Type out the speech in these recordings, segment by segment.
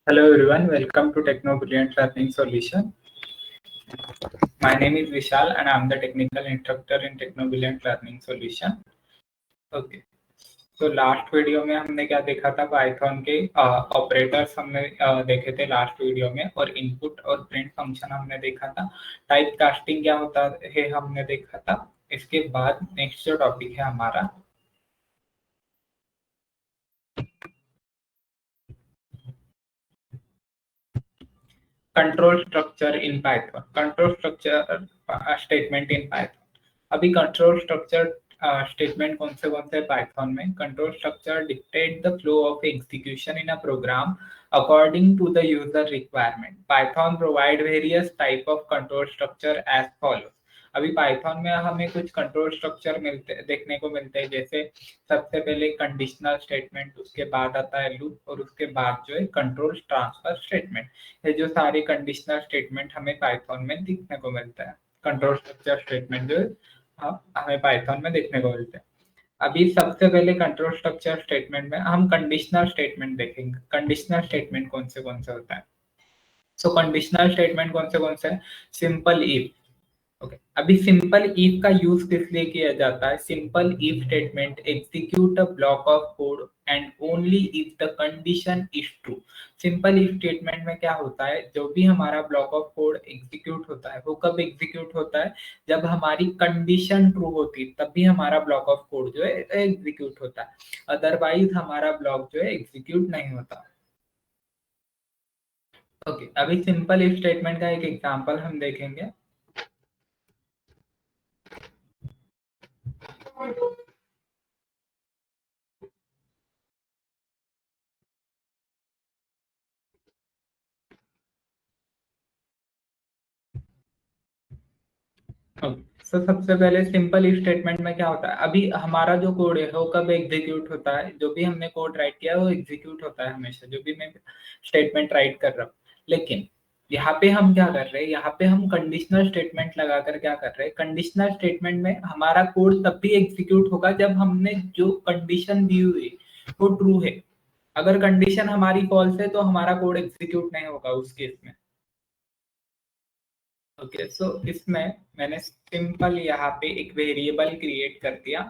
Hello everyone, welcome to Techno Brilliant Learning Solution. My name is Vishal and I am the technical instructor in Techno Brilliant Learning Solution. Okay. तो last video में हमने क्या देखा था, Python के operators हमने देखे थे लास्ट वीडियो में, और इनपुट और प्रिंट फंक्शन हमने देखा था। टाइप कास्टिंग क्या होता है हमने देखा था। इसके बाद नेक्स्ट जो टॉपिक है हमारा control structure in Python, control structure statement in Python. अभी कंट्रोल स्ट्रक्चर स्टेटमेंट कौन से पाइथन में, control structure dictate the flow of execution in a program according to the user requirement. Python provide various type of control structure as follows. अभी Python में हमें कुछ control structure देखने को मिलते हैं, जैसे सबसे पहले कंडीशनल स्टेटमेंट, उसके बाद आता है लूप, और उसके बाद जो है कंट्रोल ट्रांसफर स्टेटमेंट। ये जो सारे कंडीशनल स्टेटमेंट हमें पाइथन में दिखने को मिलता है, कंट्रोल स्ट्रक्चर स्टेटमेंट जो हमें पाइथन में देखने को मिलते हैं। अभी सबसे पहले कंट्रोल स्ट्रक्चर स्टेटमेंट में हम कंडीशनल स्टेटमेंट देखेंगे। कंडीशनल स्टेटमेंट कौन से होता है। सो कंडीशनल स्टेटमेंट कौन से है, सिंपल इफ। ओके, अभी सिंपल इफ का यूज किस लिए किया जाता है। Simple if statement execute a block of code and only if the condition is true. Simple if statement में क्या होता है, जो भी हमारा ब्लॉक ऑफ कोड एग्जीक्यूट होता है वो कब एग्जीक्यूट होता है, जब हमारी कंडीशन ट्रू होती है तभी हमारा ब्लॉक ऑफ कोड जो है एग्जीक्यूट होता है, अदरवाइज हमारा ब्लॉक जो है एग्जीक्यूट नहीं होता। ओके, अभी सिंपल इफ स्टेटमेंट का एक एग्जांपल हम देखेंगे। तो सबसे पहले सिंपल इफ स्टेटमेंट में क्या होता है, अभी हमारा जो कोड है वो कब एग्जीक्यूट होता है, जो भी हमने कोड राइट किया है वो एग्जीक्यूट होता है हमेशा, जो भी मैं स्टेटमेंट राइट कर रहा हूँ। लेकिन यहाँ पे हम क्या कर रहे हैं, यहाँ पे हम कंडीशनल स्टेटमेंट लगाकर क्या कर रहे हैं, कंडीशनल स्टेटमेंट में हमारा कोड तब भी एग्जीक्यूट होगा जब हमने जो कंडीशन दी हुई है वो ट्रू है। अगर कंडीशन हमारी फॉल्स है तो हमारा कोड एग्जीक्यूट नहीं होगा उस केस में। ओके, सो इसमें मैंने सिंपल यहाँ पे एक वेरिएबल क्रिएट कर दिया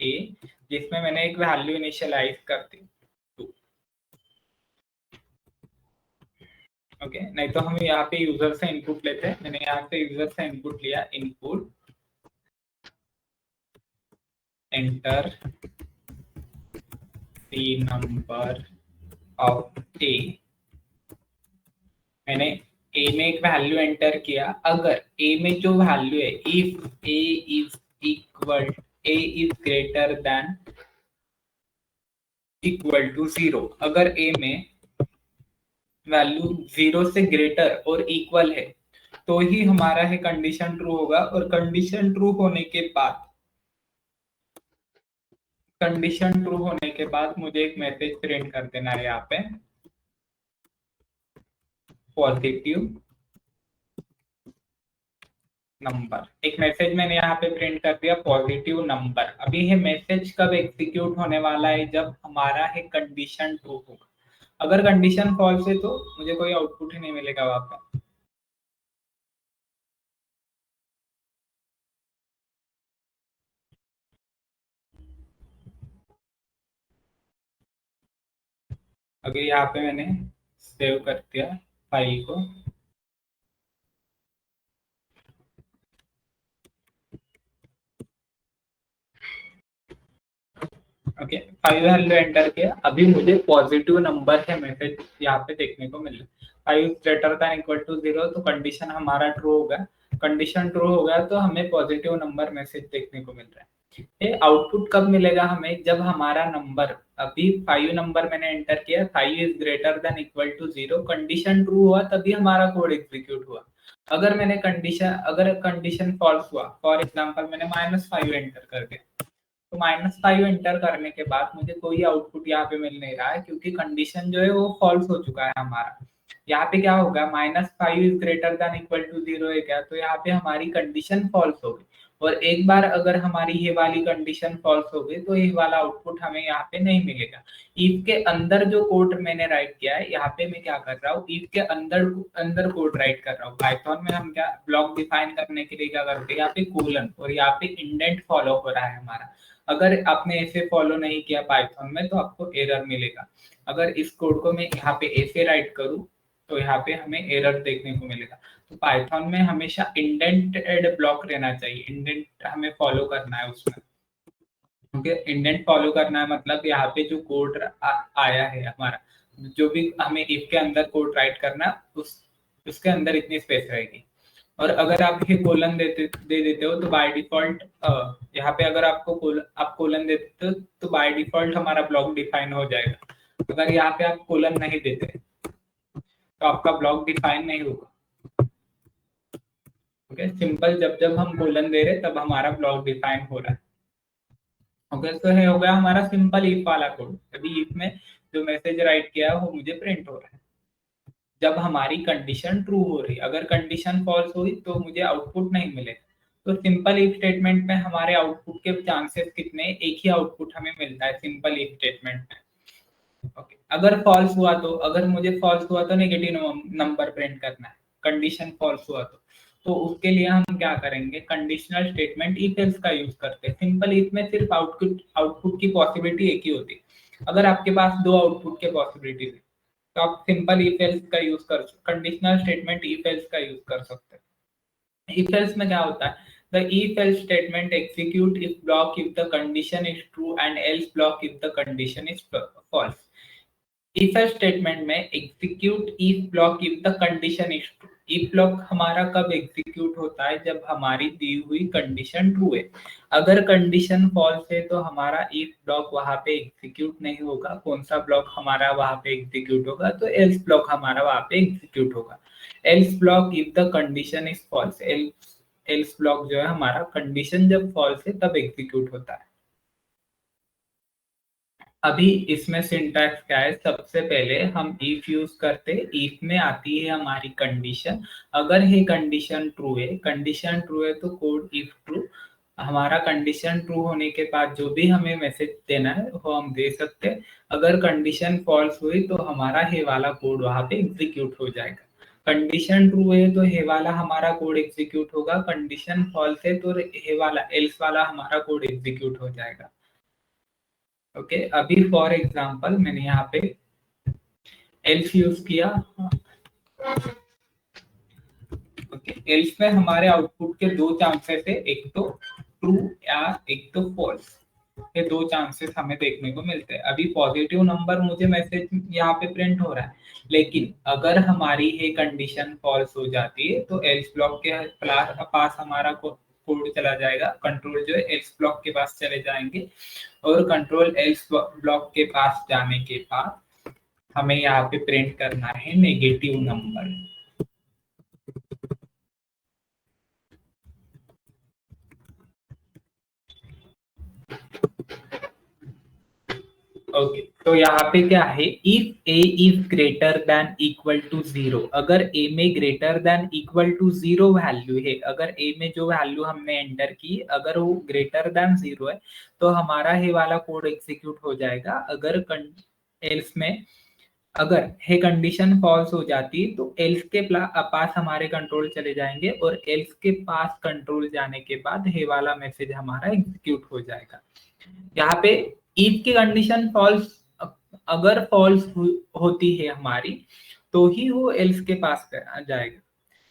ए, जिसमें मैंने एक वैल्यू इनिशियलाइज कर दी 2। ओके, नहीं तो हम यहाँ पे यूजर से इनपुट लेते हैं। मैंने यहाँ पे यूजर से इनपुट लिया, input enter the number of A. मैंने ए में एक वैल्यू एंटर किया। अगर ए में जो वैल्यू है, if A is equal, A is greater than equal to 0, अगर ए में वैल्यू 0 से ग्रेटर और इक्वल है तो ही हमारा है कंडीशन ट्रू होगा। और कंडीशन ट्रू होने के बाद, कंडीशन ट्रू होने के बाद मुझे एक मैसेज प्रिंट कर देना है यहाँ पे, पॉजिटिव नंबर। एक मैसेज मैंने यहाँ पे प्रिंट कर दिया, पॉजिटिव नंबर। अभी ये मैसेज कब एग्जीक्यूट होने वाला है, जब हमारा है कंडीशन ट्रू होगा। अगर कंडीशन फॉल्स है तो मुझे कोई आउटपुट ही नहीं मिलेगा वहां पे। अभी यहाँ पे मैंने सेव कर दिया फाइल को। ओके, फाइव वैल्यू एंटर किया। अभी मुझे पॉजिटिव नंबर है मैसेज यहाँ पे देखने को मिल रहा है। 5 ग्रेटर देन इक्वल टू 0, तो कंडीशन हमारा ट्रू हो गया। कंडीशन ट्रू हो गया तो हमें पॉजिटिव नंबर मैसेज देखने को मिल रहा है। ये आउटपुट कब मिलेगा हमें, जब हमारा नंबर, अभी 5 नंबर मैंने एंटर किया, 5 is greater than equal to 0, condition true हुआ तभी हमारा कोड एग्जीक्यूट हुआ। अगर कंडीशन फॉल्स हुआ, फॉर एग्जाम्पल मैंने -5 एंटर कर दिया, तो -5 एंटर करने के बाद मुझे कोई आउटपुट यहाँ पे मिल नहीं रहा है, क्योंकि कंडीशन जो है वो फॉल्स हो चुका है हमारा। यहाँ पे क्या होगा, -5 is greater than equal to 0 है क्या, तो यहाँ पे हमारी कंडीशन फॉल्स हो गई। और एक बार अगर हमारी ये वाली कंडीशन फॉल्स हो गई तो ये वाला आउटपुट हमें यहाँ पे नहीं मिलेगा। इफ के अंदर जो कोड मैंने राइट किया है, यहाँ पे मैं क्या कर रहा हूँ, इफ के अंदर अंदर कोड राइट कर रहा हूँ। पाइथन में हम क्या ब्लॉक डिफाइन करने के लिए क्या करते हैं, यहाँ पे कोलन और यहाँ पे इंडेंट फॉलो हो रहा है हमारा। अगर आपने ऐसे फॉलो नहीं किया पाइथन में तो आपको एरर मिलेगा। अगर इस कोड को मैं यहाँ पे ऐसे राइट करूँ तो यहाँ पे हमें एरर देखने को मिलेगा। तो पाइथन में हमेशा इंडेंटेड ब्लॉक रहना चाहिए, इंडेंट हमें फॉलो करना है उसमें। ओके, इंडेंट फॉलो करना है मतलब यहाँ पे जो कोड आया है हमारा, जो भी हमें इफ के अंदर कोड राइट करना, उस उसके अंदर इतनी स्पेस रहेगी। और अगर आप ये कोलन दे देते हो तो बाय डिफॉल्ट यहाँ पे अगर आप कोलन दे देते हो तो बाय डिफॉल्ट हमारा ब्लॉक डिफाइन हो जाएगा। अगर यहाँ पे आप कोलन नहीं देते तो आपका ब्लॉक डिफाइन नहीं होगा। ओके, सिंपल जब जब हम कोलन दे रहे तब हमारा ब्लॉक डिफाइन हो रहा है। ओके, तो है हो गया हमारा सिंपल इफ वाला कोड। अभी इफ में जो मैसेज राइट किया है वो मुझे प्रिंट हो रहा है जब हमारी कंडीशन ट्रू हो रही है। अगर कंडीशन फॉल्स हुई तो मुझे आउटपुट नहीं मिलेगा। तो सिंपल इफ स्टेटमेंट में हमारे आउटपुट के चांसेस कितने, एक ही आउटपुट हमें मिलता है सिंपल इफ स्टेटमेंट में। ओके, अगर फॉल्स हुआ तो, अगर मुझे फॉल्स हुआ तो नेगेटिव नंबर प्रिंट करना है। कंडीशन फॉल्स हुआ तो उसके लिए हम क्या करेंगे, कंडीशनल स्टेटमेंट इफ एल्स का यूज करते हैं। सिंपल इफ में सिर्फ आउटपुट की पॉसिबिलिटी एक ही होती है। अगर आपके पास दो आउटपुट के पॉसिबिलिटी है तो आप सिंपल इफ एल्स का यूज कर, कंडीशनल स्टेटमेंट इफ एल्स का यूज कर सकते हैं। इफ एल्स में क्या होता है, the if else statement execute if block if the condition is true and else block if the condition is false. If else statement में execute if block if the condition is true. If block हमारा कब execute होता है, जब हमारी दी हुई condition true है। अगर कंडीशन फॉल्स है तो हमारा इफ ब्लॉक वहां पे एग्जीक्यूट नहीं होगा। कौन सा ब्लॉक हमारा वहां पे एग्जीक्यूट होगा, तो एल्स ब्लॉक हमारा वहां पे एग्जीक्यूट होगा। Else block if the condition is false, else block जो है हमारा कंडीशन जब फॉल्स है तब एग्जीक्यूट होता है। अभी इसमें सिंटैक्स क्या है, सबसे पहले हम इफ यूज करते, इफ में आती है हमारी कंडीशन। अगर ये कंडीशन ट्रू है तो कोड इफ ट्रू। हमारा कंडीशन ट्रू होने के बाद जो भी हमें मैसेज देना है वो हम दे सकते हैं। अगर कंडीशन फॉल्स हुई तो हमारा ये वाला कोड वहां पे एग्जीक्यूट हो जाएगा। कंडीशन ट्रू है तो ये वाला हमारा कोड एग्जीक्यूट होगा, कंडीशन फॉल्स है तो ये वाला एल्स वाला हमारा कोड एग्जीक्यूट हो जाएगा। ओके, अभी फॉर एग्जांपल मैंने यहाँ पे एल्स यूज किया। ओके, एल्स में हमारे आउटपुट के दो चांसेस है, एक तो ट्रू या एक तो फॉल्स। ये दो चांसेस हमें देखने को मिलते हैं। अभी पॉजिटिव नंबर मुझे मैसेज यहाँ पे प्रिंट हो रहा है, लेकिन अगर हमारी ये कंडीशन फॉल्स हो जाती है तो एल्स ब्लॉक के पास हमारा कोड चला जाएगा। कंट्रोल जो है एल्स ब्लॉक के पास चले जाएंगे और कंट्रोल एल्स ब्लॉक के पास जाने के बाद हमें यहाँ पे प्रिंट करना है नेगेटिव नंबर। ओके, तो यहाँ पे क्या है, if A is greater than equal to 0। अगर ए में greater than equal to 0 value है, अगर ए में जो वैल्यू हमने एंटर की अगर वो ग्रेटर देन 0 है तो हमारा ये वाला कोड एग्जीक्यूट हो जाएगा। अगर एल्स में अगर ये कंडीशन फॉल्स हो जाती तो एल्स के पास हमारे कंट्रोल चले जाएंगे और एल्स के पास कंट्रोल जाने के बाद ये वाला मैसेज हमारा एग्जीक्यूट हो जाएगा। यहाँ पे इफ की कंडीशन फॉल्स अगर फॉल्स होती है हमारी तो ही वो एल्स के पास जाएगा।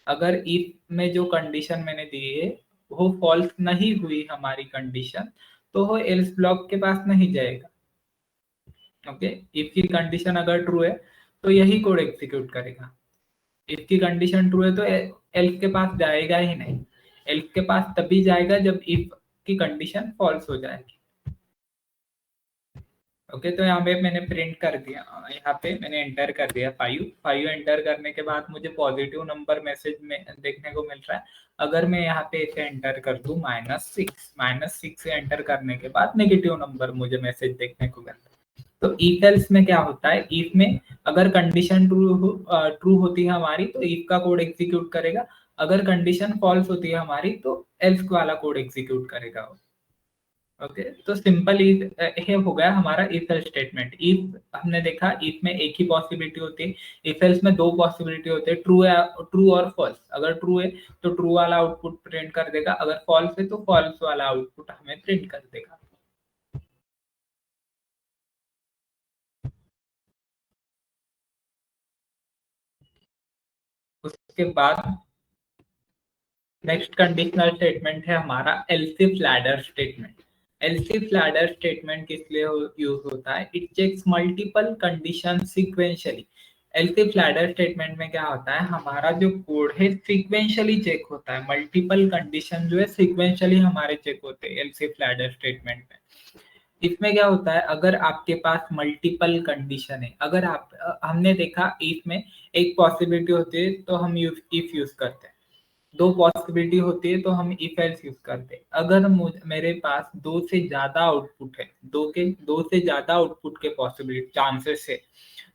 अगर इफ में जो कंडीशन मैंने दी है वो फॉल्स नहीं हुई हमारी कंडीशन तो वो एल्स ब्लॉक के पास नहीं जाएगा। ओके, इफ की कंडीशन अगर ट्रू है तो यही कोड एग्जीक्यूट करेगा। इफ की कंडीशन ट्रू है तो एल्स के पास जाएगा ही नहीं। एल्स के पास तभी जाएगा जब इफ की कंडीशन फॉल्स हो जाएगी। ओके, तो यहाँ पे मैंने प्रिंट कर दिया, यहाँ पे मैंने एंटर कर दिया 5 एंटर करने के बाद मुझे पॉजिटिव नंबर मैसेज में देखने को मिल रहा है। अगर मैं यहाँ पे इसे एंटर कर दूं -6 एंटर करने के बाद नेगेटिव नंबर मुझे मैसेज देखने को मिलता है। तो इफ एल्स में क्या होता है, इफ में अगर कंडीशन ट्रू होती है हमारी तो इफ का कोड एग्जीक्यूट करेगा। अगर कंडीशन फॉल्स होती है हमारी तो एल्स वाला कोड एग्जीक्यूट करेगा वो। ओके, तो सिंपल ये हो गया हमारा इफ एल्स स्टेटमेंट। इफ हमने देखा इफ में एक ही पॉसिबिलिटी होती है, इफ एल्स में दो पॉसिबिलिटी होते हैं, ट्रू और फॉल्स। अगर ट्रू है तो ट्रू वाला आउटपुट प्रिंट कर देगा, अगर फॉल्स है तो फॉल्स वाला आउटपुट हमें प्रिंट कर देगा। उसके बाद नेक्स्ट कंडीशनल स्टेटमेंट है हमारा else if ladder statement. Else if ladder statement किस लिए यूज होता है? It checks multiple condition sequentially. Else if ladder statement में क्या होता है, हमारा जो कोड है सीक्वेंशियली चेक होता है, मल्टीपल कंडीशन जो है सीक्वेंशियली हमारे चेक होते हैं एल्सिफ लैडर स्टेटमेंट में। इसमें क्या होता है, अगर आपके पास मल्टीपल कंडीशन है, अगर आप हमने देखा इफ में एक पॉसिबिलिटी होती है तो हम इफ यूज करते हैं, दो पॉसिबिलिटी होती है तो हम इफ एल्स यूज करते हैं। अगर मेरे पास दो से ज्यादा आउटपुट है, दो से ज्यादा आउटपुट के पॉसिबिलिटी चांसेस है,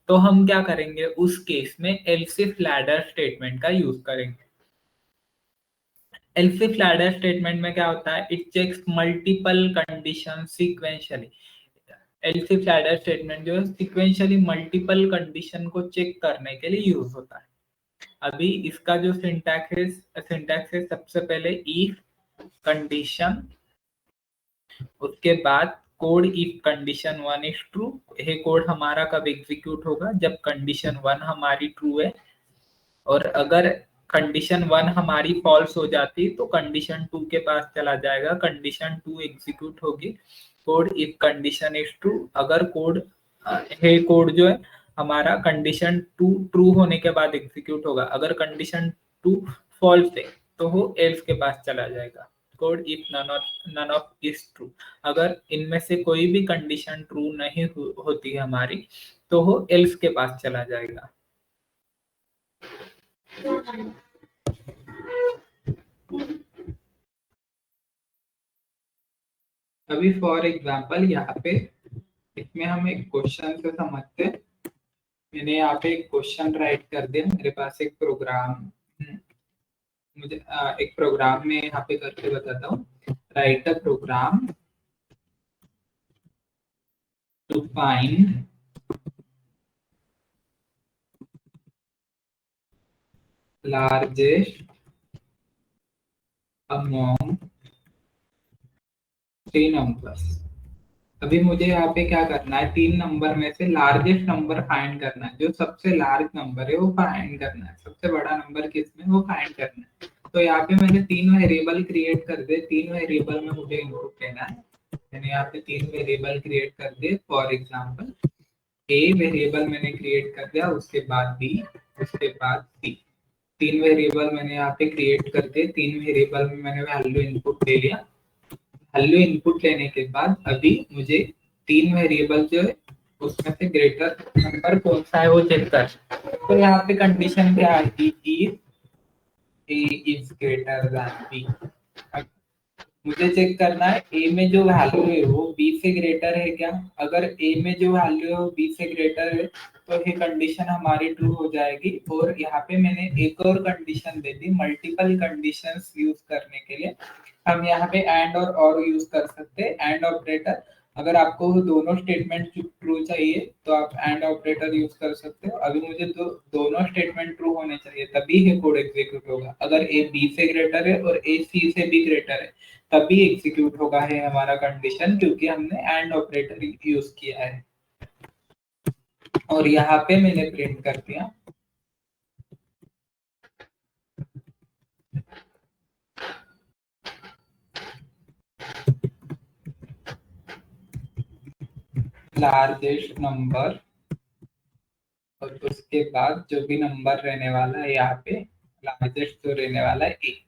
तो हम क्या करेंगे उस केस में एल्सिफ लैडर स्टेटमेंट का यूज करेंगे। एल्सिफ लैडर स्टेटमेंट में क्या होता है, it checks multiple condition sequentially. Else if ladder statement जो है सीक्वेंशियली मल्टीपल कंडीशन को चेक करने के लिए यूज होता है। अभी इसका जो सिंटैक्स है सबसे पहले इफ कंडीशन, उसके बाद code if condition one is true. ये कोड हमारा कब एग्जीक्यूट होगा, जब कंडीशन वन हमारी ट्रू है, और अगर कंडीशन वन हमारी फॉल्स हो जाती तो कंडीशन टू के पास चला जाएगा, कंडीशन टू एग्जीक्यूट होगी। Code if condition is true, अगर कोड जो है हमारा कंडीशन टू ट्रू होने के बाद एग्जीक्यूट होगा, अगर कंडीशन टू फॉल्स है तो वो एल्स के पास चला जाएगा। Code if none of is true, अगर इनमें से कोई भी कंडीशन ट्रू नहीं होती है हमारी तो वो एल्स के पास चला जाएगा। अभी फॉर एग्जांपल यहाँ पे इसमें हम एक क्वेश्चन से समझते हैं। मैंने यहाँ पे एक क्वेश्चन राइट कर दिया, मेरे पास एक प्रोग्राम, मुझे एक प्रोग्राम में यहाँ पे करके बताता हूँ। Write a program to find largest among three numbers. अभी मुझे यहाँ पे क्या करना है, तीन नंबर में से लार्जेस्ट नंबर फाइंड करना है, जो सबसे लार्ज नंबर है वो फाइंड करना है, सबसे बड़ा नंबर किसमें वो फाइंड करना है। तो यहाँ पे मैंने तीन वेरिएबल क्रिएट कर दे, तीन वेरिएबल में मुझे इनपुट लेना है। मैंने यहाँ पे तीन वेरिएबल क्रिएट कर दिए। फॉर एग्जाम्पल ए वेरिएबल मैंने क्रिएट कर दिया, उसके बाद बी, उसके बाद सी। तीन वेरिएबल मैंने यहाँ पे क्रिएट कर दिए, तीन वेरिएबल में मैंने वैल्यू इनपुट ले लिया। वैल्यू इनपुट लेने के बाद अभी मुझे तीन वेरिएबल जो है उसमें से ग्रेटर नंबर कौन सा है वो चेक कर। तो यहाँ पे कंडीशन क्या आएगी, if A is greater than B. मुझे चेक करना है ए में जो वैल्यू है वो बी से ग्रेटर है क्या। अगर ए में जो वैल्यू है वो बी से ग्रेटर है तो ये कंडीशन हमारी ट्रू हो जाएगी। और यहाँ पे मैंने एक और कंडीशन दे दी, मल्टीपल कंडीशंस यूज करने के लिए हम यहाँ पे एंड और यूज कर सकते हैं, एंड ऑपरेटर। अगर आपको दोनों स्टेटमेंट ट्रू चाहिए तो आप एंड ऑपरेटर यूज कर सकते हो। अभी मुझे दोनों स्टेटमेंट ट्रू होने चाहिए तभी ये कोड एग्जीक्यूट होगा। अगर ए बी से ग्रेटर है और ए सी से भी ग्रेटर है तभी एग्जीक्यूट होगा है हमारा कंडीशन, क्योंकि हमने एंड ऑपरेटर यूज किया है। और यहाँ पे मैंने प्रिंट कर दिया लार्जेस्ट नंबर, और उसके बाद जो भी नंबर रहने वाला है यहाँ पे लार्जेस्ट जो रहने वाला है ए।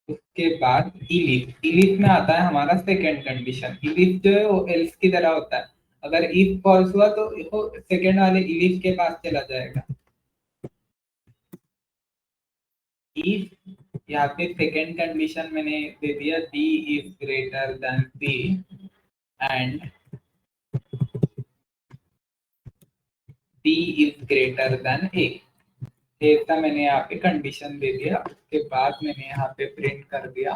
उसके बाद इलिफ, इलिफ में आता है हमारा सेकंड कंडीशन। इलिफ जो है वो एल्स की तरह होता है, अगर इफ फॉल्स हुआ तो वो सेकंड वाले इलिफ के पास चला जाएगा। इफ यहाँ पे सेकंड कंडीशन मैंने दे दिया D is greater than C and B is greater than A. ऐसा मैंने यहाँ पे कंडीशन दे दिया। उसके बाद मैंने यहाँ पे प्रिंट कर दिया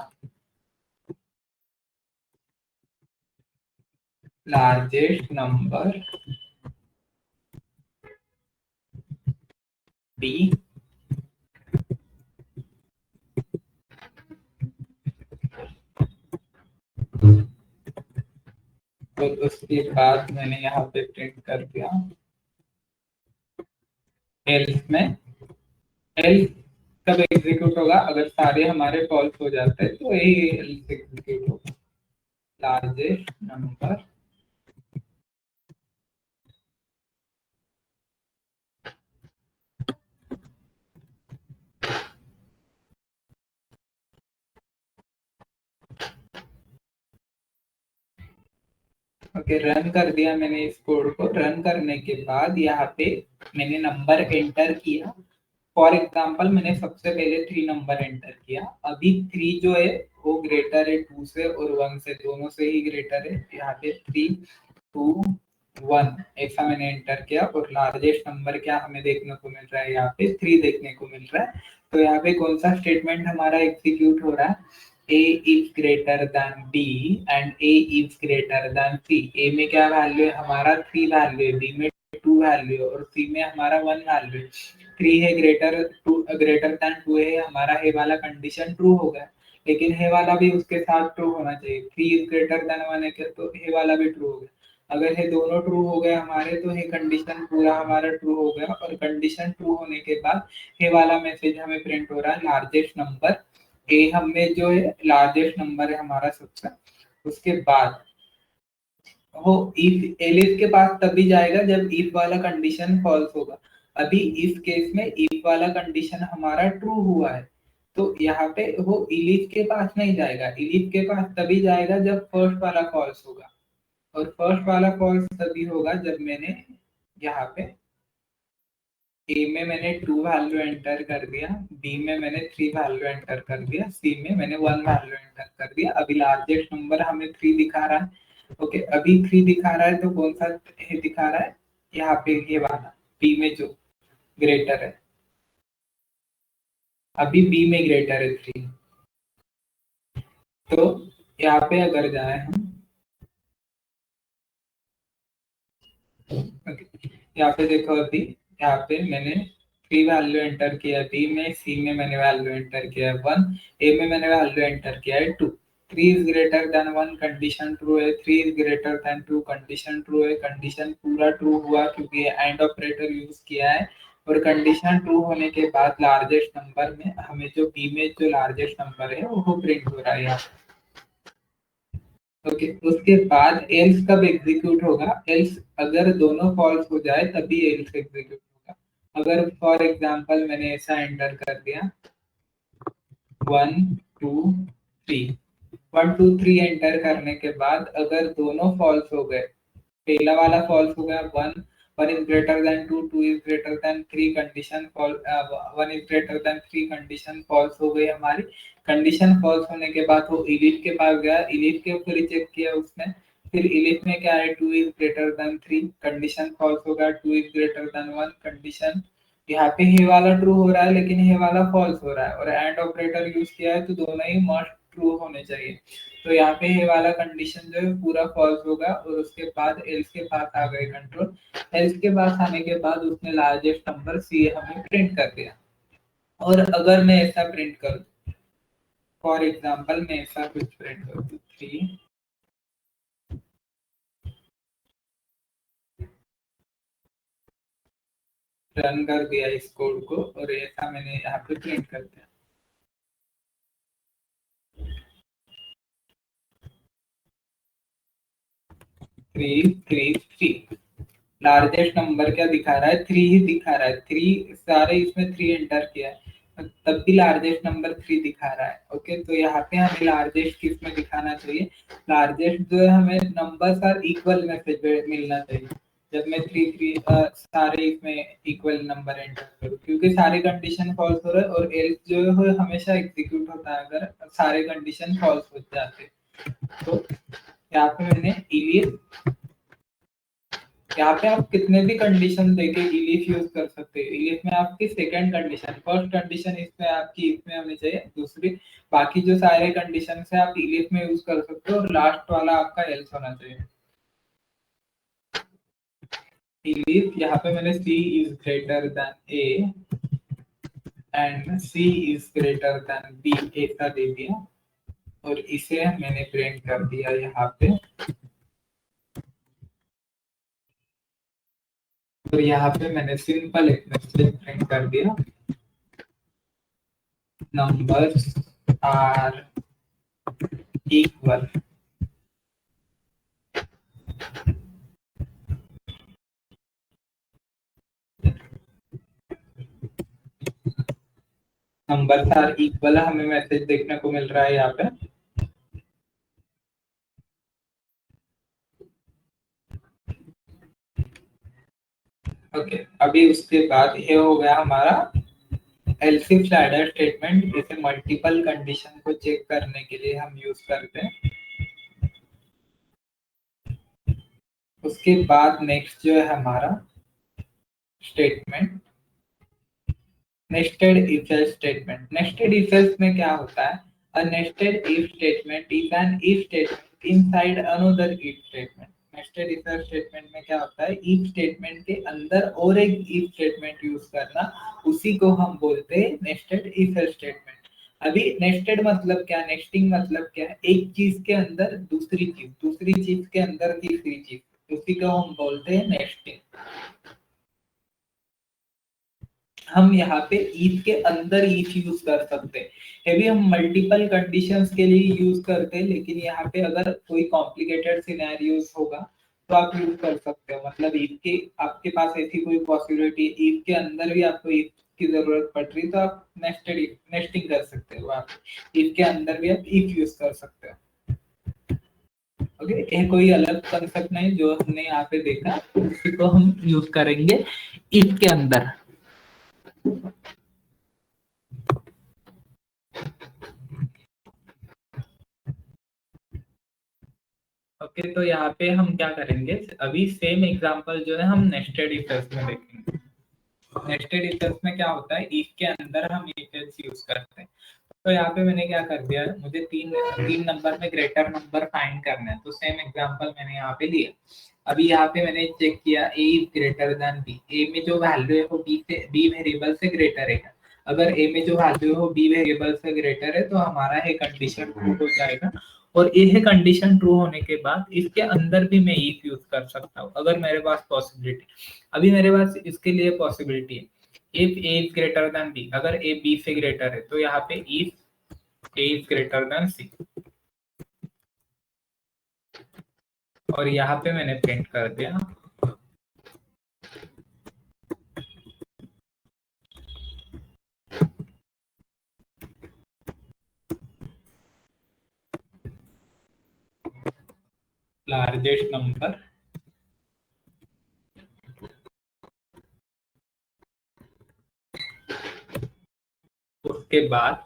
लार्जेस्ट नंबर बी तो उसके बाद मैंने यहाँ पे प्रिंट कर दिया एल्स में। एल्स कब एग्जीक्यूट होगा? अगर सारे हमारे फॉल्स हो जाते हैं तो यही एल्स एग्जीक्यूट होगा। लार्जेस्ट नंबर ओके, रन कर दिया मैंने इस कोड को। रन करने के बाद यहाँ पे मैंने नंबर एंटर किया। फॉर एग्जाम्पल मैंने सबसे पहले 3 नंबर एंटर किया। अभी 3 जो है वो ग्रेटर है 2 से और 1 से, दोनों से ही ग्रेटर है। यहाँ पे 3 2 1 ऐसा मैंने एंटर किया और लार्जेस्ट नंबर क्या हमें देखने को मिल रहा है? यहाँ पे 3 देखने को मिल रहा है। तो यहाँ पे कौन सा स्टेटमेंट हमारा एग्जीक्यूट हो रहा है? A is greater than B and A is greater than C। A में क्या वैल्यू है? हमारा 3 वैल्यू है, B में 2 वैल्यू है और C में हमारा 1 वैल्यू है। 3 है ग्रेटर देन 2 है, हमारा ये वाला कंडीशन ट्रू हो गया। लेकिन ये वाला भी उसके साथ ट्रू होना चाहिए। 3 इज ग्रेटर देन 1 है क्या? तो ये वाला भी ट्रू हो गया। अगर ये दोनों ट्रू हो गए हमारे तो ये कंडीशन पूरा हमारा ट्रू हो गया। और कंडीशन ट्रू होने के बाद ये वाला मैसेज हमें प्रिंट हो रहा है लार्जेस्ट नंबर। ए हमें जो है लार्जेस्ट नंबर है हमारा सबसे। उसके बाद वो इफ एलिस के पास तभी जाएगा जब इफ वाला कंडीशन फॉल्स होगा। अभी इस केस में इफ वाला कंडीशन हमारा ट्रू हुआ है तो यहाँ पे वो इलिफ के पास नहीं जाएगा। इलिफ के पास तभी जाएगा जब फर्स्ट वाला फॉल्स होगा। और फर्स्ट वाला फॉल्स तभी होगा जब मैंने यहाँ पे ए में मैंने 2 वैल्यू एंटर कर दिया, बी में मैंने 3 वैल्यू एंटर कर दिया, सी में मैंने 1 वैल्यू एंटर कर दिया। अभी लार्जेस्ट नंबर हमें 3 दिखा रहा है। ओके, अभी 3 दिखा रहा है तो कौन सा दिखा रहा है? यहाँ पे ये वाला बी में जो ग्रेटर है। अभी बी में ग्रेटर है 3। तो यहाँ पे अगर जाए हम, ओके, यहाँ पे देखो अभी यहाँ पे मैंने 3 वैल्यू एंटर किया बी में, सी में मैंने वैल्यू एंटर किया है 1, ए में मैंने वैल्यू एंटर किया है 2। 3 is greater then 1 condition true है, 3 is greater than 2 condition true है। कंडीशन पूरा ट्रू हुआ क्योंकि एंड ऑपरेटर यूज किया है। और कंडीशन ट्रू होने के बाद लार्जेस्ट नंबर में हमें जो बी में जो लार्जेस्ट नंबर है वो प्रिंट हो रहा है यहाँ। ओके, उसके बाद एल्स कब एग्जीक्यूट होगा? एल्स अगर दोनों फॉल्स हो जाए तभी एल्स एग्जीक्यूट होगा। अगर फॉर एग्जांपल मैंने ऐसा एंटर कर दिया 1 2 3, 1 2 3 एंटर करने के बाद अगर दोनों फॉल्स हो गए, पहला वाला फॉल्स हो गया 1, 1 is greater than 2, 2 is greater than 3 condition false, 1 is greater than 3 condition false हो गई हमारी। कंडीशन फॉल्स होने के बाद वो इलिफ के पास गया, इलिफ के ऊपर चेक किया उसने। फिर इलिफ में क्या है? 2 is greater than 3 condition false हो गया, 2 इज ग्रेटर देन 1 कंडीशन। यहाँ पे ये वाला ट्रू हो रहा है लेकिन ये वाला फॉल्स हो रहा है और एंड ऑपरेटर यूज किया है तो दोनों ही मस्ट ट्रू होने चाहिए। तो यहाँ पे ये वाला कंडीशन जो है पूरा फॉल्स होगा और उसके बाद एल्स के पास आ गए कंट्रोल। एल्स के पास आने के बाद उसने लार्जेस्ट नंबर सी हमें प्रिंट कर दिया। और अगर मैं ऐसा प्रिंट करूँ, फॉर एग्जांपल मैं ऐसा कुछ प्रिंट करूँ 3, रन कर दिया इस कोड को और ऐसा मैंने यहाँ पे प्रिंट कर दिया 3 3 3। लार्जेस्ट नंबर क्या दिखा रहा है? 3 ही दिखा रहा है। 3 सारे इसमें 3 एंटर किया है तब भी लार्जेस्ट नंबर 3 दिखा रहा है। ओके, तो यहाँ पे हमें लार्जेस्ट किस में दिखाना चाहिए? लार्जेस्ट जो है हमें नंबर्स आर इक्वल मैसेज मिलना चाहिए। जब मैं 3 सारे इसमें इक्वल नंबर एंटर करूँ क्योंकि सारे कंडीशन फॉल्स हो रहे हैं और एल्स जो है हमेशा एग्जीक्यूट होता है अगर सारे कंडीशन फॉल्स हो जाते। तो यहाँ पे मैंने इलियस यहाँ पे आप कितने भी कंडीशन देके इलिफ यूज कर सकते हो। इलिफ में आपकी सेकंड कंडीशन, फर्स्ट कंडीशन इसमें आपकी इसमें होनी चाहिए, दूसरी बाकी जो सारे कंडीशन है आप इलिफ में यूज कर सकते हो, और लास्ट वाला आपका एल्स होना चाहिए। इलिफ यहाँ पे मैंने C is greater than A and C is greater than B ऐसा दे दिया, और इसे मैंने प्रिंट कर दिया यहाँ पे, और यहाँ पे मैंने सिंपल एक मैसेज प्रिंट कर दिया, numbers are equal. Numbers are equal हमें मैसेज देखने को मिल रहा है यहाँ पे। ओके, अभी उसके बाद ये हो गया हमारा एलसी स्लाइडर स्टेटमेंट। इसे मल्टीपल कंडीशन को चेक करने के लिए हम यूज करते हैं। उसके बाद नेक्स्ट जो है हमारा statement nested if else statement. Nested if else में क्या होता है, a nested if statement is an if statement inside another if statement. Nested if else statement में क्या होता है, इफ स्टेटमेंट के अंदर और एक इफ स्टेटमेंट यूज करना, उसी को हम बोलते हैं नेस्टेड इफ एल्स स्टेटमेंट। अभी नेस्टेड मतलब क्या, नेस्टिंग मतलब क्या है, एक चीज के अंदर दूसरी चीज, दूसरी चीज के अंदर तीसरी चीज, उसी को हम बोलते हैं नेस्टिंग। हम यहाँ पे ईफ के अंदर ईफ यूज कर सकते हैं। ये भी हम मल्टीपल कंडीशंस के लिए यूज करते हैं, लेकिन यहाँ पे अगर कोई कॉम्प्लिकेटेड सिनेरियोस होगा तो आप यूज कर सकते हो। मतलब ईफ के आपके पास ऐसी कोई पॉसिबिलिटी, ईफ के अंदर भी आपको ईफ की जरूरत पड़ रही तो आप नेस्टिंग कर सकते हो। आप ईफ के अंदर भी आप ईफ यूज कर सकते हो। ओके, ये कोई अलग कंसेप्ट नहीं, जो हमने यहाँ पे देखा उसी को हम यूज करेंगे ईफ के अंदर। ओके, तो यहाँ पे हम क्या करेंगे, अभी सेम एग्जांपल जो है हम नेस्टेड इफ एल्स में देखेंगे। नेस्टेड इफ एल्स में क्या होता है, इफ के अंदर हम इफ एल्स यूज करते हैं। तो यहाँ पे मैंने क्या कर दिया है, मुझे तीन तीन नंबर में ग्रेटर नंबर फाइंड करना है, तो सेम एग्जांपल मैंने यहाँ पे लिया। अभी यहाँ पे मैंने चेक किया ए इज ग्रेटर देन बी, ए में जो वैल्यू है वो बी वेरिएबल से ग्रेटर है। अगर ए में जो वैल्यू है वो बी वेरिएबल से ग्रेटर है तो हमारा ये कंडीशन ट्रू हो जाएगा। और ये कंडीशन ट्रू होने के बाद इसके अंदर भी मैं इफ यूज कर सकता हूँ, अगर मेरे पास पॉसिबिलिटी। अभी मेरे पास इसके लिए पॉसिबिलिटी है, if A is greater than B, अगर ए बी से ग्रेटर है तो यहाँ पे if A is greater than C, और यहाँ पे मैंने प्रिंट कर दिया लार्जेस्ट नंबर उसके बाद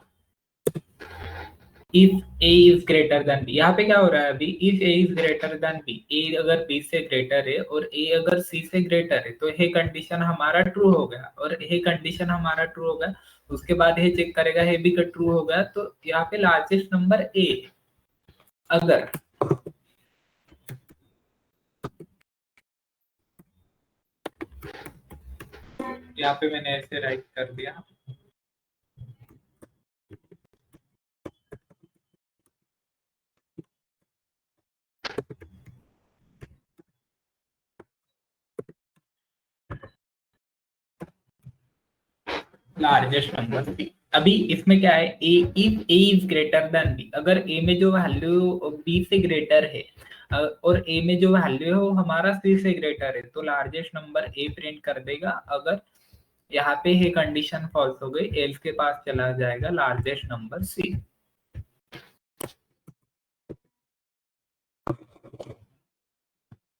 if A is greater than B. यहाँ पे क्या हो रहा है, अभी if A is greater than B, A अगर बी से ग्रेटर है और ए अगर सी से ग्रेटर है तो ये कंडीशन हमारा ट्रू हो गया, और ये कंडीशन हमारा ट्रू हो गया। उसके बाद ये चेक करेगा ये भी ट्रू हो गया, तो यहाँ पे लार्जेस्ट नंबर ए। अगर यहाँ पे मैंने ऐसे राइट कर दिया, लार्जेस्ट नंबर सी। अभी इसमें क्या है, A if A is greater than B, अगर ए में जो वैल्यू बी से ग्रेटर है और ए में जो वैल्यू है वो हमारा सी से ग्रेटर है, तो लार्जेस्ट नंबर ए प्रिंट कर देगा। अगर यहाँ पे ये कंडीशन फॉल्स हो गई, एल्स के पास चला जाएगा लार्जेस्ट नंबर सी।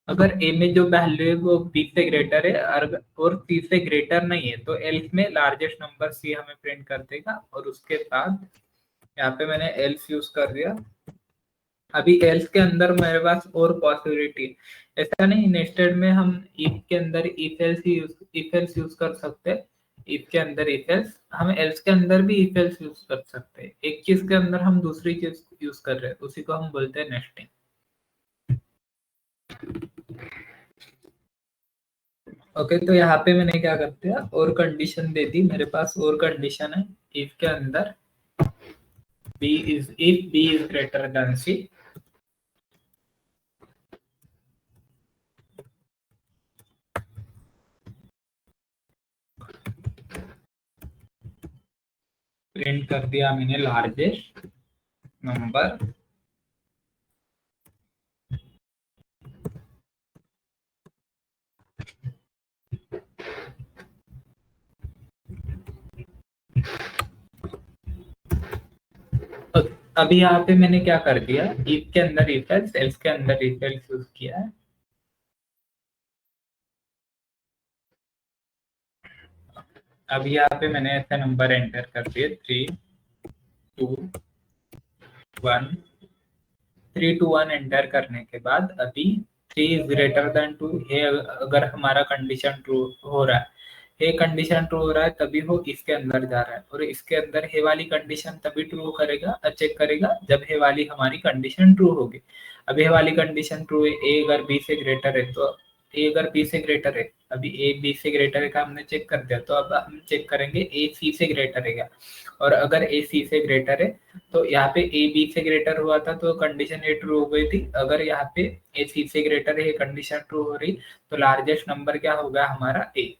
अगर ए में जो वैल्यू है वो बी से ग्रेटर है और सी से ग्रेटर नहीं है, तो एल्स में लार्जेस्ट नंबर सी हमें प्रिंट कर देगा। और उसके बाद यहाँ पे मैंने एल्स यूज कर दिया, अभी एल्स के अंदर मेरे पास और पॉसिबिलिटी, ऐसा नहीं नेस्टेड में हम इफ के अंदर इफ एल्स यूज कर सकते हैं, इफ के अंदर इफ एल्स, हम एल्स के अंदर भी इफ एल्स यूज कर सकते हैं, एक चीज के अंदर हम दूसरी चीज यूज कर रहे हैं, उसी को हम बोलते हैं नेस्टिंग। ओके, तो यहाँ पे मैंने क्या कर दिया, और कंडीशन दे दी, मेरे पास और कंडीशन है इफ के अंदर if b is greater than c, print कर दिया मैंने लार्जेस्ट नंबर अभी यहाँ पे मैंने क्या कर दिया, if के अंदर if else, else के अंदर if else यूज किया है। अब यहाँ पे मैंने ऐसे नंबर एंटर कर दिए 3 2 1। 3 2 1 एंटर करने के बाद अभी 3 इज ग्रेटर देन 2 है, अगर हमारा कंडीशन ट्रू हो रहा है, ये कंडीशन ट्रू हो रहा है तभी वो इसके अंदर जा रहा है, और इसके अंदर हे वाली कंडीशन तभी ट्रू करेगा, चेक करेगा जब हे वाली हमारी कंडीशन ट्रू होगी। अभी ये वाली कंडीशन ट्रू है, ए अगर बी से ग्रेटर है, तो ए अगर बी से ग्रेटर है, अभी ए बी से ग्रेटर है का हमने चेक कर दिया, तो अब हम चेक करेंगे ए सी से ग्रेटर है क्या, और अगर ए सी से ग्रेटर है, तो यहाँ पे ए बी से ग्रेटर हुआ था तो कंडीशन ए ट्रू हो गई थी, अगर यहाँ पे ए सी से ग्रेटर है कंडीशन ट्रू हो रही, तो लार्जेस्ट नंबर क्या होगा हमारा ए।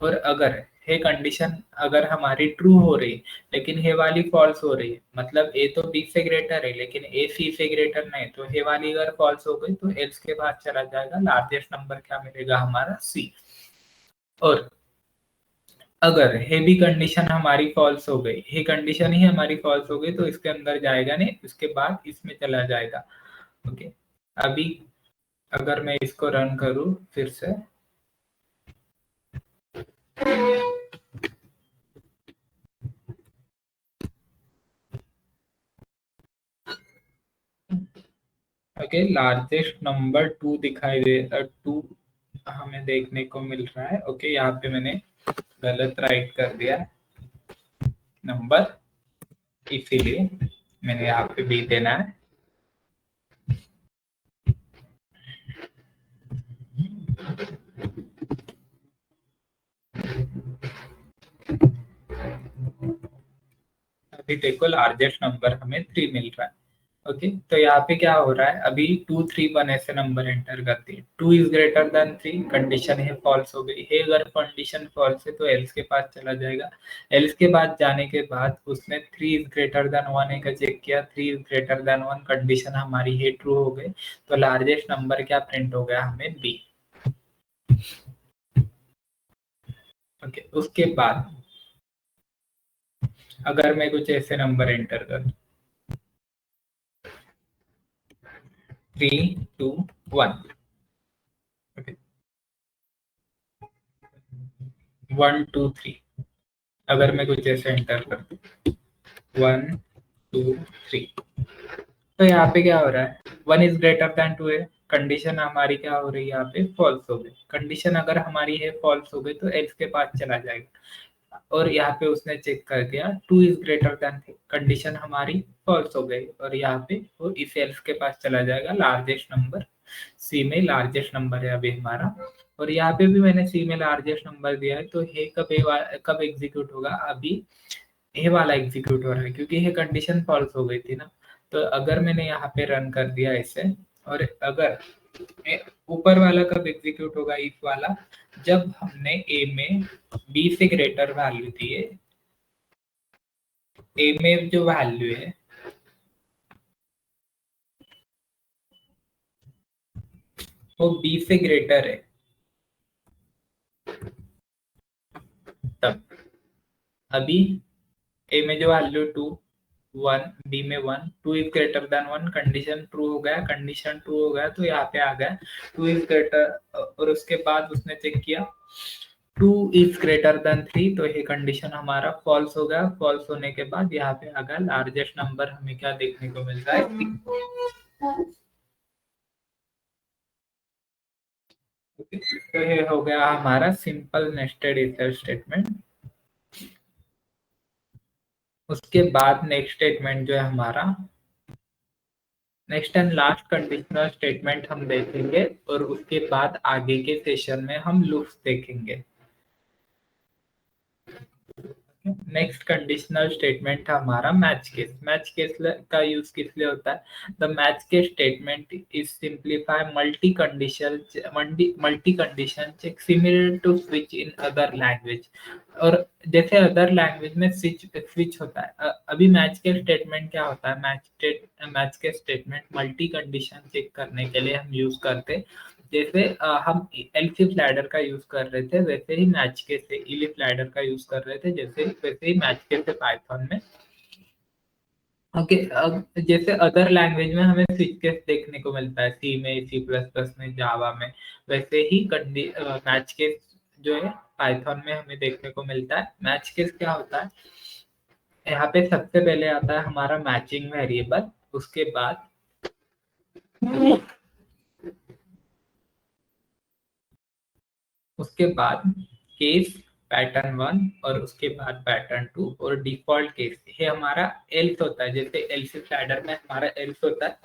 और अगर ये कंडीशन अगर हमारी ट्रू हो रही लेकिन ये वाली फॉल्स हो रही है, मतलब ए तो बी से ग्रेटर है लेकिन ए सी से ग्रेटर नहीं, तो ये वाली अगर फॉल्स हो गई तो एल्स के बाद चला जाएगा, लार्जेस्ट नंबर क्या मिलेगा हमारा सी। और अगर ये भी कंडीशन हमारी फॉल्स हो गई, ये कंडीशन ही हमारी फॉल्स हो गई, तो इसके अंदर जाएगा नहीं, उसके बाद इसमें चला जाएगा। ओके, अभी अगर मैं इसको रन करूं फिर से, ओके, लार्जेस्ट नंबर 2 दिखाई दे, 2 हमें देखने को मिल रहा है। ओके, यहाँ पे मैंने गलत राइट कर दिया नंबर, इसीलिए मैंने यहाँ पे बी देना है। अभी देखो लार्जेस्ट नंबर हमें 3 मिल रहा है। ओके, तो यहाँ पे क्या हो रहा है, अभी 2 3 1 ऐसे नंबर एंटर करती है, 2 इज ग्रेटर देन 3, कंडीशन है फॉल्स हो गई है, अगर कंडीशन फॉल्स है तो एल्स के पास चला जाएगा, एल्स के बाद जाने के बाद उसने 3 इज ग्रेटर देन 1 का चेक किया, 3 इज ग्रेटर देन 1 कंडीशन हमारी है ट्रू हो गई, तो लार्जेस्ट नंबर क्या प्रिंट हो गया हमें बी। ओके, उसके बाद अगर मैं कुछ ऐसे नंबर एंटर करूं 3 2 1, ओके 1 2 3, अगर मैं कुछ ऐसे एंटर कर दूं 1 2 3, तो यहाँ पे क्या हो रहा है, 1 इज ग्रेटर देन 2 है, कंडीशन हमारी क्या हो रही है यहाँ पे फॉल्स हो गई, कंडीशन अगर हमारी है फॉल्स हो गई तो एल्स के पास चला जाएगा, और यहाँ पे उसने चेक कर दिया 2 इज ग्रेटर देन, कंडीशन हमारी फॉल्स हो गई, और यहाँ पे वो इस एल्स के पास चला जाएगा, लार्जेस्ट नंबर सी में लार्जेस्ट नंबर है अभी हमारा, और यहाँ पे भी मैंने सी में लार्जेस्ट नंबर दिया है, तो ये कब एग्जीक्यूट होगा, अभी ये वाला एग्जीक्यूट हो रहा है क्योंकि ये कंडीशन फॉल्स हो गई थी ना। तो अगर मैंने यहाँ पे रन कर दिया इसे, और अगर ऊपर वाला कब एग्जीक्यूट होगा, इफ वाला, जब हमने ए में बी से ग्रेटर वैल्यू दी है, ए में जो वैल्यू है वो बी से ग्रेटर है, तब अभी ए में जो वैल्यू 2 1, बी में 1, 2 is greater then 1, condition true हो गया, कंडीशन ट्रू हो गया तो यहाँ पे आ गया 2 इज ग्रेटर, और उसके बाद उसने चेक किया 2 इज ग्रेटर देन 3, तो ये कंडीशन हमारा फॉल्स हो गया, फॉल्स होने के बाद यहाँ पे आ गया लार्जेस्ट नंबर, हमें क्या देखने को मिल रहा है 6। ओके, तो ये हो गया हमारा सिंपल नेस्टेड इफ स्टेटमेंट। उसके बाद नेक्स्ट स्टेटमेंट जो है हमारा next and last conditional statement हम देखेंगे, और उसके बाद आगे के सेशन में हम लूप्स देखेंगे। नेक्स्ट कंडीशनल स्टेटमेंट है हमारा मैच केस। मैच केस का यूज किस लिए होता है? The match case statement is simplify multi condition check similar to switch in other language. और जैसे अदर लैंग्वेज में स्विच स्विच होता है, अभी मैच के स्टेटमेंट क्या होता है? मैच के स्टेटमेंट मल्टी कंडीशन चेक करने के लिए हम यूज करते हैं। जैसे हम एलसिफ लैडर का यूज कर रहे थे, वैसे ही मैच के से इलिफ लैडर का यूज कर रहे थे, जैसे वैसे ही मैच के से पाइथन में। ओके, अब जैसे अदर लैंग्वेज में हमें स्विच केस देखने को मिलता है, सी में, सी प्लस प्लस में, जावा में, वैसे ही मैच केस जो है पाइथन में हमें देखने को मिलता है। मैच केस क्या होता है? यहाँ पे सबसे पहले आता है हमारा मैचिंग वेरिएबल, उसके बाद उसके बाद केस पैटर्न वन, और उसके बाद पैटर्न टू, और डिफॉल्ट केस ये हमारा एल्स होता है। जैसे एल्स लैडर में हमारा एल्स होता है,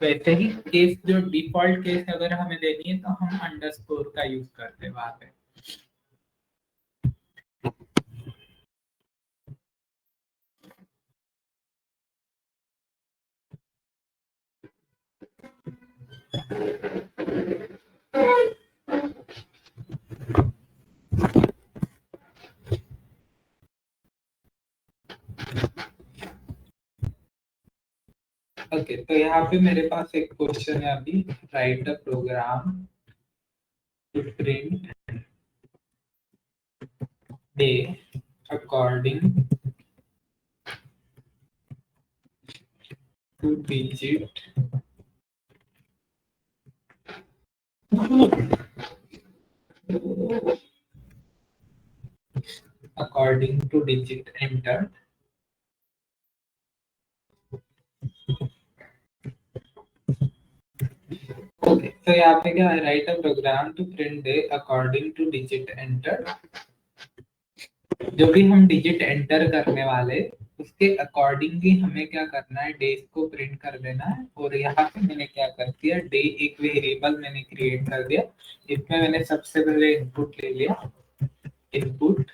वैसे ही केस जो डिफॉल्ट केस अगर हमें देनी है तो हम अंडरस्कोर का यूज करते हैं वहां पे। ओके, तो यहाँ पे मेरे पास एक क्वेश्चन है अभी। Write a program to print day according to digit entered। Okay, तो यहाँ पे क्या है? Write a program to print day according to digit enter. जो भी हम डिजिट एंटर करने वाले, उसके अकॉर्डिंग ही हमें क्या करना है? डेज को प्रिंट कर देना है। और यहाँ पे मैंने क्या कर दिया? डे एक वेरिएबल मैंने क्रिएट कर दिया। इसमें मैंने सबसे पहले इनपुट ले लिया, इनपुट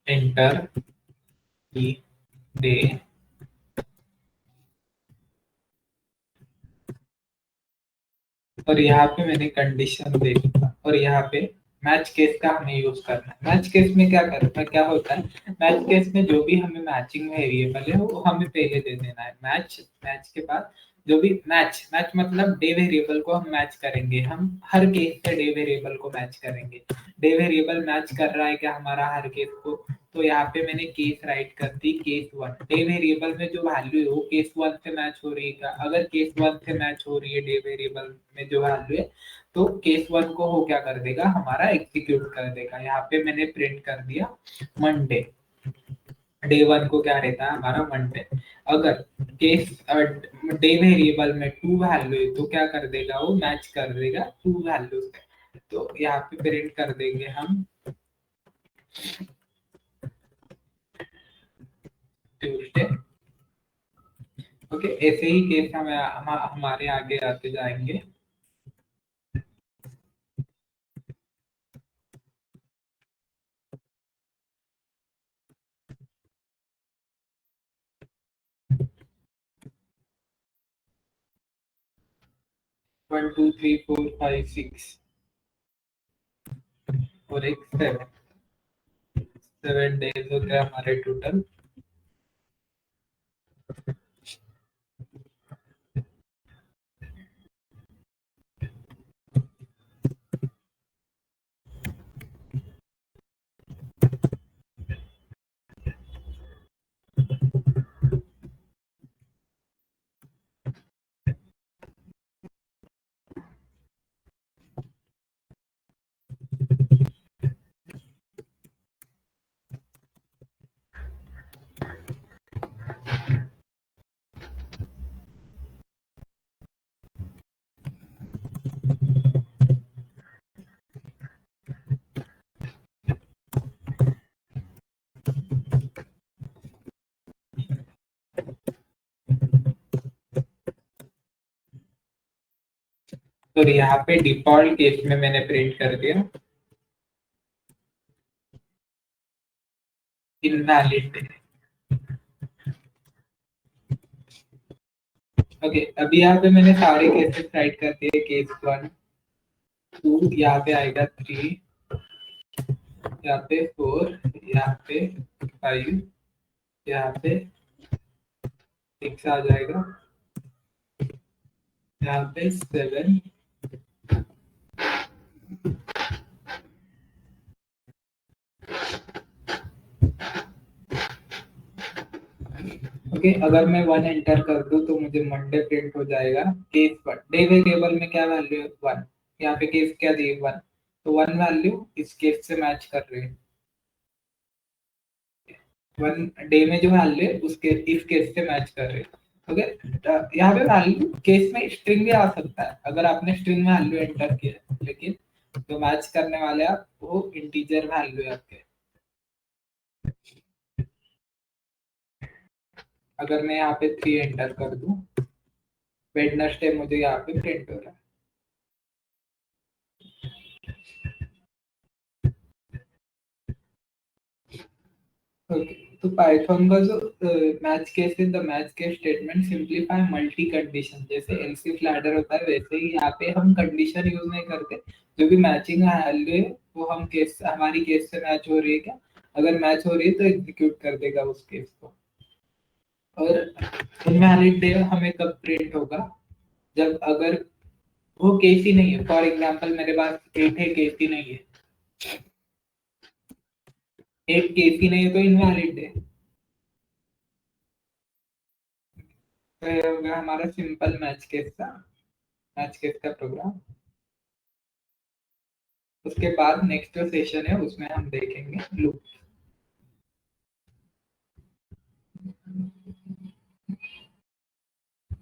एंटर की डे, और यहाँ पे मैंने कंडीशन दे दिया, और यहाँ पे मैच केस का हमें यूज करना है। मैच केस में क्या करता है, क्या होता है? मैच केस में जो भी हमें मैचिंग वेरिएबल है वो हमें पहले दे देना है। मैच मैच के बाद जो भी मैच मैच मतलब डे वेरिएबल को हम मैच करेंगे। हम हर केस से डे वेरिएबल को मैच करेंगे। डे वेरिएबल मैच कर रहा है क्या हमारा हर केस को? तो यहाँ पे मैंने केस राइट कर दी, केस वन। डे वेरिएबल में जो वैल्यू है वो केस वन से मैच हो रही है क्या? अगर केस वन से मैच हो रही है डे वेरिएबल में जो वैल्यू है, तो केस वन को वो क्या कर देगा? हमारा एग्जीक्यूट कर देगा। यहाँ पे मैंने प्रिंट कर दिया मंडे। डे वन को क्या रहता है? हमारा मंडे। अगर केस डे वेरिएबल में टू वैल्यू है तो क्या कर देगा? वो मैच कर देगा टू वैल्यू से। तो यहाँ पे प्रिंट कर देंगे हम ट्यूसडे। ओके, ऐसे ही केस हमारे आगे आते जाएंगे। 1 2 3 4 5 6 और एक 7 7 डेज हो गए हमारे टोटल। तो यहाँ पे डिफॉल्ट केस में मैंने प्रिंट कर दिया इनवैलिड। ओके, अभी यहाँ पे मैंने सारे केसेस राइट कर दिए, केस 1 2, यहाँ पे आएगा 3, यहाँ पे 4, यहाँ पे 5, यहाँ पे 6 आ जाएगा, यहाँ पे 7। ओके, अगर मैं 1 एंटर कर दूं तो मुझे मंडे प्रिंट हो जाएगा। केस 1 डे वेरिएबल में क्या वैल्यू है 1, यहाँ पे केस क्या दी 1, तो 1 वैल्यू इस केस से मैच कर रही है। 1 डे में जो वैल्यू है उसके इस केस से मैच कर रही है। ओके, यहाँ पे वैल्यू केस में स्ट्रिंग भी आ सकता है अगर आपने स्ट्रिंग वैल्यू एंटर किया है, लेकिन जो मैच करने वाले आप वो इंटीजर वैल्यू है आपके। अगर मैं यहाँ पे 3 एंटर कर दूं, वेडनेसडे मुझे यहाँ पे प्रिंट हो रहा है। ओके, तो पाइथन का जो मैच केस है, the match case statement simplify multi condition. जैसे एलसी लैडर होता है वैसे ही यहाँ पे हम कंडीशन यूज नहीं करते, जो भी मैचिंग वैल्यू है वो हम केस हमारी केस से मैच हो रही है क्या, अगर मैच हो रही है तो एग्जीक्यूट कर देगा उस केस को। और इनवैलिड डे हमें कब प्रिंट होगा, जब अगर वो केस ही नहीं है। फॉर एग्जांपल मेरे पास 8 है, केस ही नहीं है, 8 केस ही नहीं है तो इनवैलिड है। तो ये हो गया हमारा सिंपल मैच केस का प्रोग्राम। उसके बाद नेक्स्ट जो सेशन है उसमें हम देखेंगे लूप।